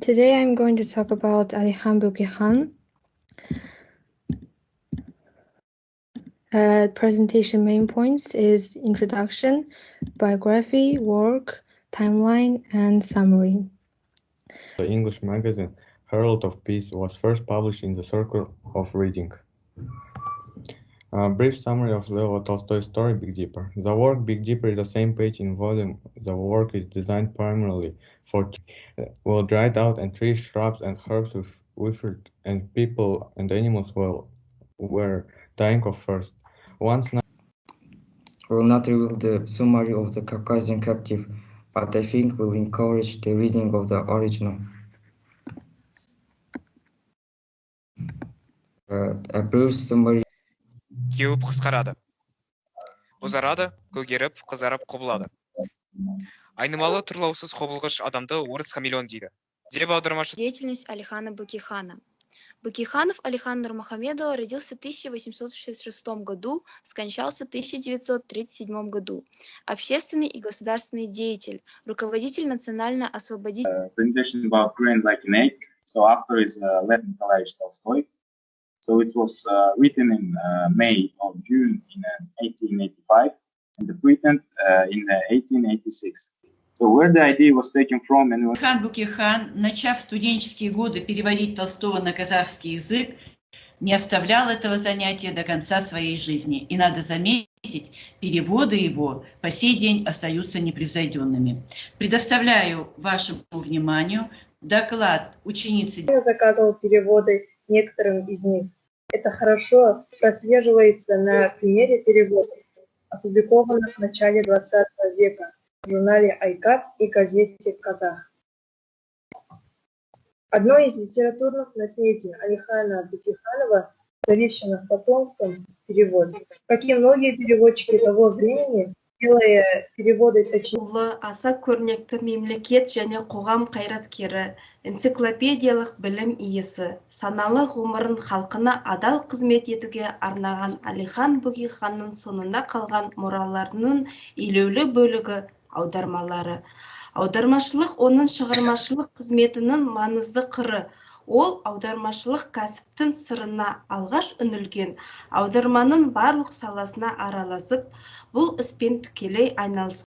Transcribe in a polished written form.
Today I'm going to talk about Alixan Bouquet-Khan. Presentation main points is introduction, biography, work, timeline, and summary. The English magazine Herald of Peace was first published in the Circle of Reading. A brief summary of Leo Tolstoy's story, Big Dipper. The work Big Dipper is the same page in volume. The work is designed primarily for well dried out and trees, shrubs, and herbs with withered, and people and animals were dying of thirst. I will not reveal the summary of the Caucasian captive, but I think will encourage the reading of the original. A brief summary. Кеуіп қысқарады. Бозарады, көгеріп, қызарып құбылады. Айнымалы тұрлаусыз құбылғыш адамды орыс хамелеон дейді. Деп аудармашы. Деятельность Алихана Букихана. Букиханов Алихан Нурмухамедов родился в 1866 году, скончался в 1937 году. Общественный и государственный деятель, руководитель национально-освободительной... Presentation about Ukraine like an egg. So after is Lev Nikolaevich Tolstoy. So it was written in May or June in 1885 and the patent in 1886. So where the idea was taken from and... Алихан Букихан, начав в студенческие годы переводить Толстого на казахский язык, не оставлял этого занятия до конца своей жизни. И надо заметить, переводы его по сей день остаются непревзойденными. Предоставляю вашему вниманию доклад ученицы. Я заказывал переводы некоторым из них. Это хорошо прослеживается на примере переводов, опубликованных в начале 20 века в журнале «Айкат» и газете «Казах». Одно из литературных наследий Алихана Букиханова завещано потомкам перевод. Как и многие переводчики того времени, делая переводы сочинений. Аса көрнекті мемлекет және қоғам қайраткері, энциклопедиялық білім иесі, саналы ғұмырын халқына адал қызмет етуге арнаған Алихан Букиханның сонында қалған мұраларының елеулі бөлігі аудармалары. Аудармашылық оның шығармашылық қызметінің маңызды қыры. Ол аудармашылық кәсіптің сырына алғаш үңілген, аударманың барлық саласына араласып, бұл іспен тікелей айналысқан.